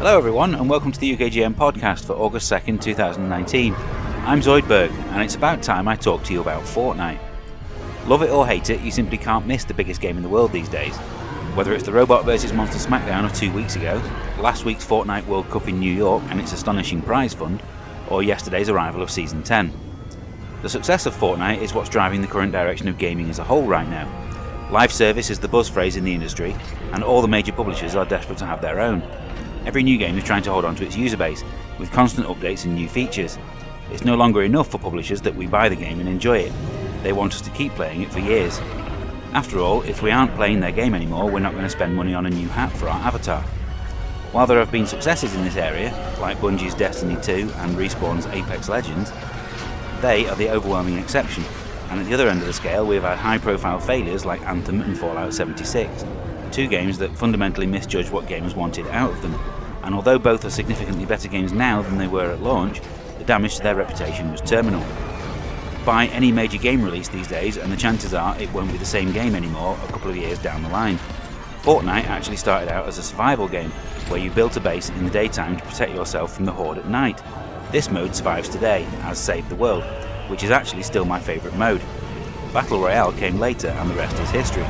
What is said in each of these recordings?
Hello everyone and welcome to the UKGN Podcast for August 2nd, 2019. I'm Zoidberg and it's about time I talk to you about Fortnite. Love it or hate it, you simply can't miss the biggest game in the world these days. Whether it's the Robot vs Monster Smackdown of 2 weeks ago, last week's Fortnite World Cup in New York and its astonishing prize fund, or yesterday's arrival of Season 10. The success of Fortnite is what's driving the current direction of gaming as a whole right now. Live service is the buzz phrase in the industry, and all the major publishers are desperate to have their own. Every new game is trying to hold on to its user base, with constant updates and new features. It's no longer enough for publishers that we buy the game and enjoy it. They want us to keep playing it for years. After all, if we aren't playing their game anymore, we're not going to spend money on a new hat for our avatar. While there have been successes in this area, like Bungie's Destiny 2 and Respawn's Apex Legends, they are the overwhelming exception, and at the other end of the scale we have had high-profile failures like Anthem and Fallout 76, two games that fundamentally misjudged what gamers wanted out of them, and although both are significantly better games now than they were at launch, the damage to their reputation was terminal. Buy any major game release these days and the chances are it won't be the same game anymore a couple of years down the line. Fortnite actually started out as a survival game, where you built a base in the daytime to protect yourself from the horde at night. This mode survives today, as Save the World, which is actually still my favourite mode. Battle Royale came later and the rest is history.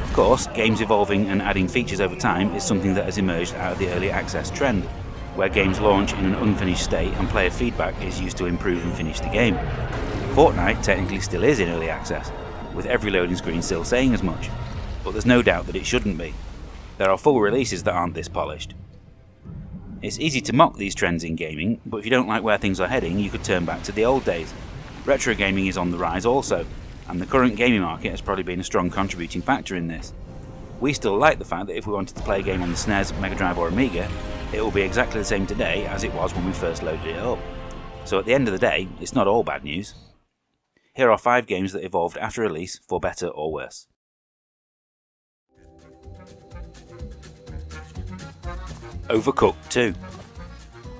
Of course, games evolving and adding features over time is something that has emerged out of the early access trend, where games launch in an unfinished state and player feedback is used to improve and finish the game. Fortnite technically still is in early access, with every loading screen still saying as much, but there's no doubt that it shouldn't be. There are full releases that aren't this polished. It's easy to mock these trends in gaming, but if you don't like where things are heading, you could turn back to the old days. Retrogaming is on the rise also, and the current gaming market has probably been a strong contributing factor in this. We still like the fact that if we wanted to play a game on the SNES, Mega Drive or Amiga, it will be exactly the same today as it was when we first loaded it up. So at the end of the day, it's not all bad news. Here are 5 games that evolved after release for better or worse. Overcooked 2.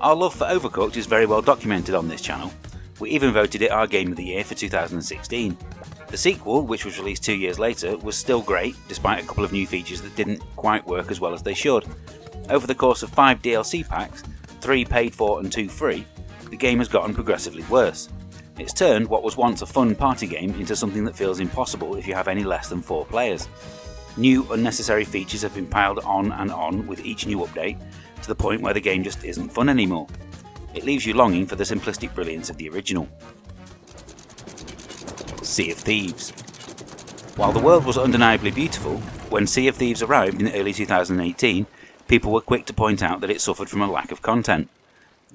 Our love for Overcooked is very well documented on this channel. We even voted it our Game of the Year for 2016. The sequel, which was released 2 years later, was still great, despite a couple of new features that didn't quite work as well as they should. Over the course of 5 DLC packs, 3 paid for and 2 free, the game has gotten progressively worse. It's turned what was once a fun party game into something that feels impossible if you have any less than 4 players. New unnecessary features have been piled on with each new update, to the point where the game just isn't fun anymore. It leaves you longing for the simplistic brilliance of the original. Sea of Thieves. While the world was undeniably beautiful, when Sea of Thieves arrived in early 2018, people were quick to point out that it suffered from a lack of content.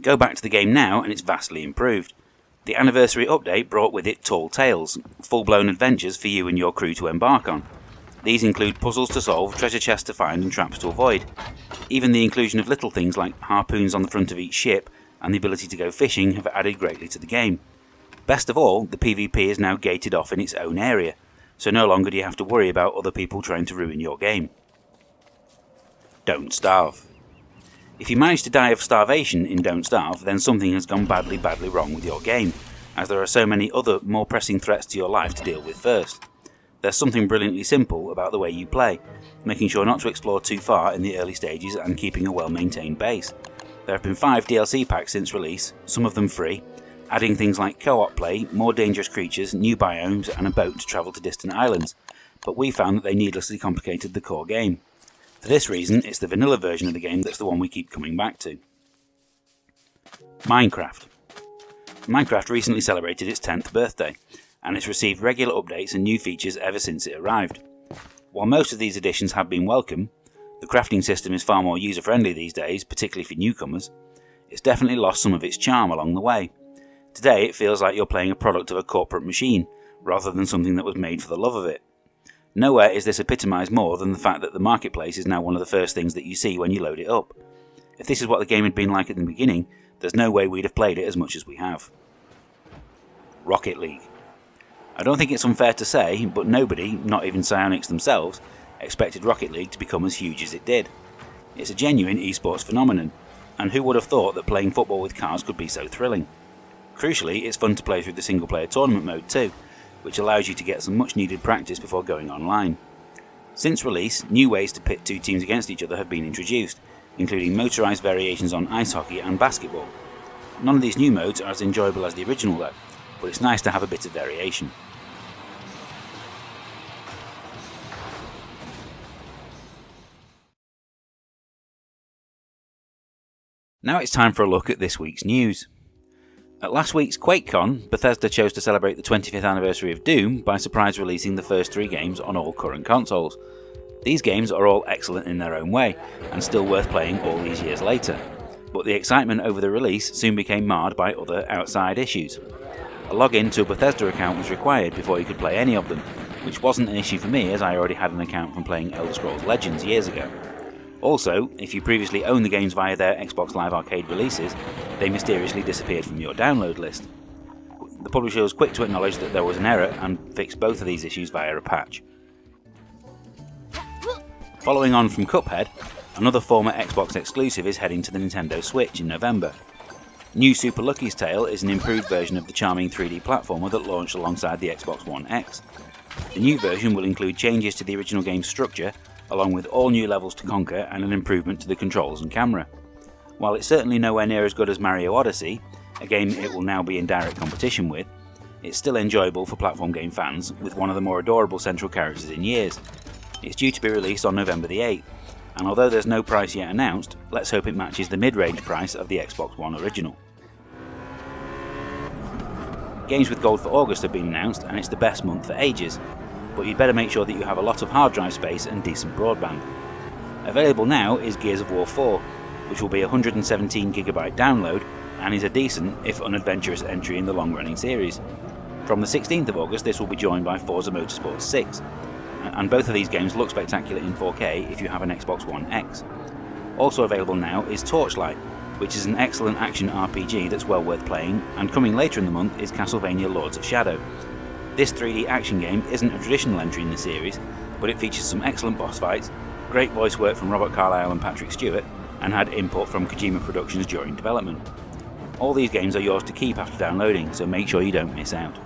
Go back to the game now and it's vastly improved. The anniversary update brought with it Tall Tales, full-blown adventures for you and your crew to embark on. These include puzzles to solve, treasure chests to find and traps to avoid. Even the inclusion of little things like harpoons on the front of each ship and the ability to go fishing have added greatly to the game. Best of all, the PvP is now gated off in its own area, so no longer do you have to worry about other people trying to ruin your game. Don't Starve. If you manage to die of starvation in Don't Starve, then something has gone badly wrong with your game, as there are so many other more pressing threats to your life to deal with first. There's something brilliantly simple about the way you play, making sure not to explore too far in the early stages and keeping a well-maintained base. There have been 5 DLC packs since release, some of them free, adding things like co-op play, more dangerous creatures, new biomes and a boat to travel to distant islands, but we found that they needlessly complicated the core game. For this reason, it's the vanilla version of the game that's the one we keep coming back to. Minecraft. Minecraft recently celebrated its 10th birthday, and it's received regular updates and new features ever since it arrived. While most of these additions have been welcome, the crafting system is far more user-friendly these days, particularly for newcomers, it's definitely lost some of its charm along the way. Today it feels like you're playing a product of a corporate machine, rather than something that was made for the love of it. Nowhere is this epitomised more than the fact that the marketplace is now one of the first things that you see when you load it up. If this is what the game had been like at the beginning, there's no way we'd have played it as much as we have. Rocket League. I don't think it's unfair to say, but nobody, not even Psyonix themselves, expected Rocket League to become as huge as it did. It's a genuine esports phenomenon, and who would have thought that playing football with cars could be so thrilling? Crucially, it's fun to play through the single-player tournament mode too, which allows you to get some much-needed practice before going online. Since release, new ways to pit 2 teams against each other have been introduced, including motorised variations on ice hockey and basketball. None of these new modes are as enjoyable as the original though, but it's nice to have a bit of variation. Now it's time for a look at this week's news. At last week's QuakeCon, Bethesda chose to celebrate the 25th anniversary of Doom by surprise releasing the first 3 games on all current consoles. These games are all excellent in their own way, and still worth playing all these years later. But the excitement over the release soon became marred by other outside issues. A login to a Bethesda account was required before you could play any of them, which wasn't an issue for me as I already had an account from playing Elder Scrolls Legends years ago. Also, if you previously owned the games via their Xbox Live Arcade releases, they mysteriously disappeared from your download list. The publisher was quick to acknowledge that there was an error and fixed both of these issues via a patch. Following on from Cuphead, another former Xbox exclusive is heading to the Nintendo Switch in November. New Super Lucky's Tale is an improved version of the charming 3D platformer that launched alongside the Xbox One X. The new version will include changes to the original game's structure, along with all new levels to conquer and an improvement to the controls and camera. While it's certainly nowhere near as good as Mario Odyssey, a game it will now be in direct competition with, it's still enjoyable for platform game fans, with one of the more adorable central characters in years. It's due to be released on November the 8th, and although there's no price yet announced, let's hope it matches the mid-range price of the Xbox One original. Games with Gold for August have been announced, and it's the best month for ages, but you'd better make sure that you have a lot of hard drive space and decent broadband. Available now is Gears of War 4, which will be a 117GB download and is a decent, if unadventurous, entry in the long-running series. From the 16th of August this will be joined by Forza Motorsport 6, and both of these games look spectacular in 4K if you have an Xbox One X. Also available now is Torchlight, which is an excellent action RPG that's well worth playing, and coming later in the month is Castlevania Lords of Shadow. This 3D action game isn't a traditional entry in the series, but it features some excellent boss fights, great voice work from Robert Carlyle and Patrick Stewart, and had input from Kojima Productions during development. All these games are yours to keep after downloading, so make sure you don't miss out.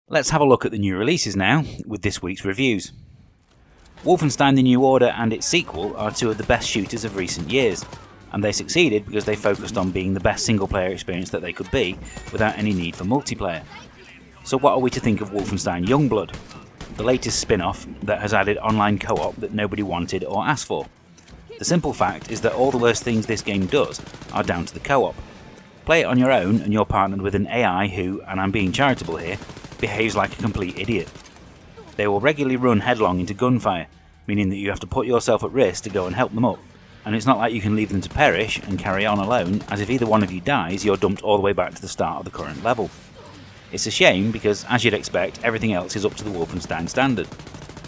Let's have a look at the new releases now, with this week's reviews. Wolfenstein: The New Order and its sequel are 2 of the best shooters of recent years, and they succeeded because they focused on being the best single-player experience that they could be, without any need for multiplayer. So what are we to think of Wolfenstein Youngblood, the latest spin-off that has added online co-op that nobody wanted or asked for? The simple fact is that all the worst things this game does are down to the co-op. Play it on your own and you're partnered with an AI who, and I'm being charitable here, behaves like a complete idiot. They will regularly run headlong into gunfire, meaning that you have to put yourself at risk to go and help them up. And it's not like you can leave them to perish and carry on alone, as if either one of you dies, you're dumped all the way back to the start of the current level. It's a shame because, as you'd expect, everything else is up to the Wolfenstein standard.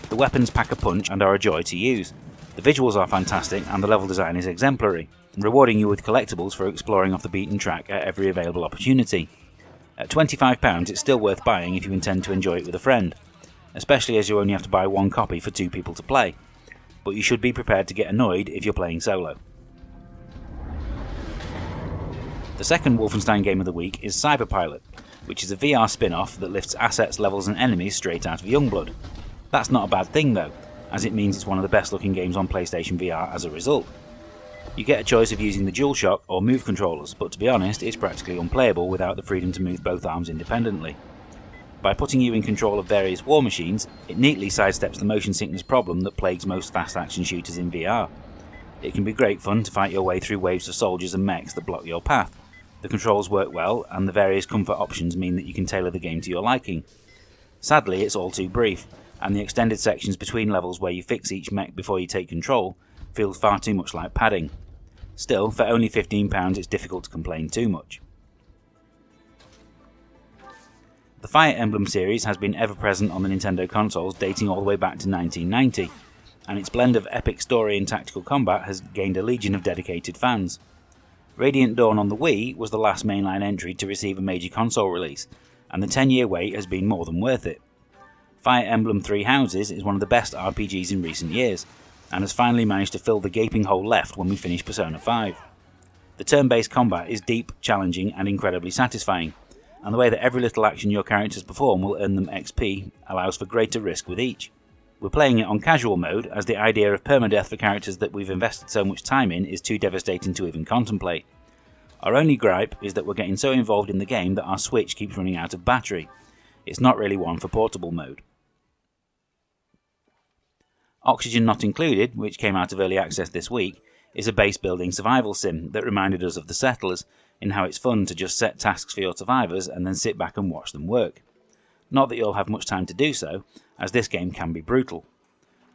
The weapons pack a punch and are a joy to use. The visuals are fantastic and the level design is exemplary, rewarding you with collectibles for exploring off the beaten track at every available opportunity. At £25 it's still worth buying if you intend to enjoy it with a friend, especially as you only have to buy 1 copy for 2 people to play. But you should be prepared to get annoyed if you're playing solo. The second Wolfenstein game of the week is Cyberpilot, which is a VR spin-off that lifts assets, levels and enemies straight out of Youngblood. That's not a bad thing though, as it means it's one of the best looking games on PlayStation VR as a result. You get a choice of using the DualShock or Move controllers, but to be honest it's practically unplayable without the freedom to move both arms independently. By putting you in control of various war machines, it neatly sidesteps the motion sickness problem that plagues most fast action shooters in VR. It can be great fun to fight your way through waves of soldiers and mechs that block your path. The controls work well, and the various comfort options mean that you can tailor the game to your liking. Sadly, it's all too brief, and the extended sections between levels where you fix each mech before you take control feels far too much like padding. Still, for only £15 it's difficult to complain too much. The Fire Emblem series has been ever present on the Nintendo consoles dating all the way back to 1990, and its blend of epic story and tactical combat has gained a legion of dedicated fans. Radiant Dawn on the Wii was the last mainline entry to receive a major console release, and the 10-year wait has been more than worth it. Fire Emblem Three Houses is one of the best RPGs in recent years, and has finally managed to fill the gaping hole left when we finish Persona 5. The turn-based combat is deep, challenging and incredibly satisfying, and the way that every little action your characters perform will earn them XP allows for greater risk with each. We're playing it on casual mode, as the idea of permadeath for characters that we've invested so much time in is too devastating to even contemplate. Our only gripe is that we're getting so involved in the game that our Switch keeps running out of battery. It's not really one for portable mode. Oxygen Not Included, which came out of early access this week, is a base-building survival sim that reminded us of The Settlers, in how it's fun to just set tasks for your survivors and then sit back and watch them work. Not that you'll have much time to do so, as this game can be brutal.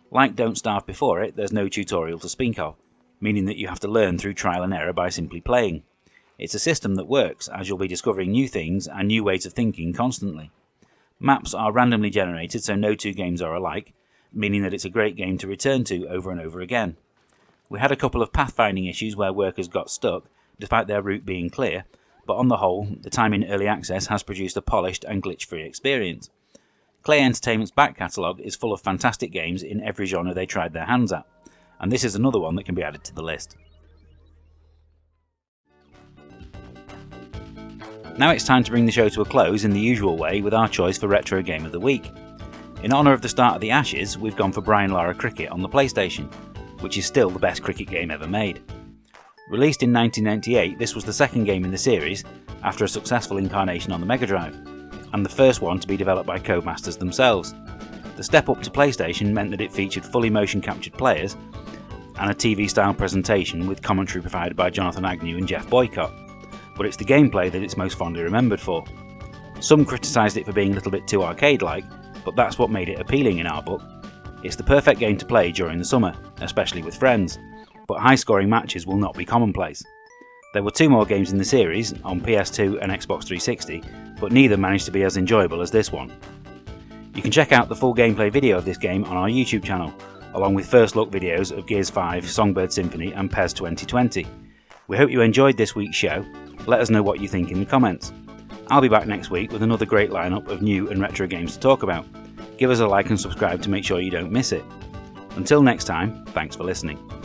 Like Don't Starve before it, there's no tutorial to speak of, meaning that you have to learn through trial and error by simply playing. It's a system that works, as you'll be discovering new things and new ways of thinking constantly. Maps are randomly generated, so no two games are alike, meaning that it's a great game to return to over and over again. We had a couple of pathfinding issues where workers got stuck, despite their route being clear, but on the whole, the time in early access has produced a polished and glitch-free experience. Clay Entertainment's back catalogue is full of fantastic games in every genre they tried their hands at, and this is another one that can be added to the list. Now it's time to bring the show to a close in the usual way with our choice for Retro Game of the Week. In honour of the start of the Ashes, we've gone for Brian Lara Cricket on the PlayStation, which is still the best cricket game ever made. Released in 1998, this was the second game in the series, after a successful incarnation on the Mega Drive, and the first one to be developed by Codemasters themselves. The step up to PlayStation meant that it featured fully motion captured players and a TV-style presentation with commentary provided by Jonathan Agnew and Jeff Boycott, but it's the gameplay that it's most fondly remembered for. Some criticised it for being a little bit too arcade-like, but that's what made it appealing in our book. It's the perfect game to play during the summer, especially with friends, but high-scoring matches will not be commonplace. There were two more games in the series, on PS2 and Xbox 360, but neither managed to be as enjoyable as this one. You can check out the full gameplay video of this game on our YouTube channel, along with first look videos of Gears 5, Songbird Symphony and PES 2020. We hope you enjoyed this week's show. Let us know what you think in the comments. I'll be back next week with another great lineup of new and retro games to talk about. Give us a like and subscribe to make sure you don't miss it. Until next time, thanks for listening.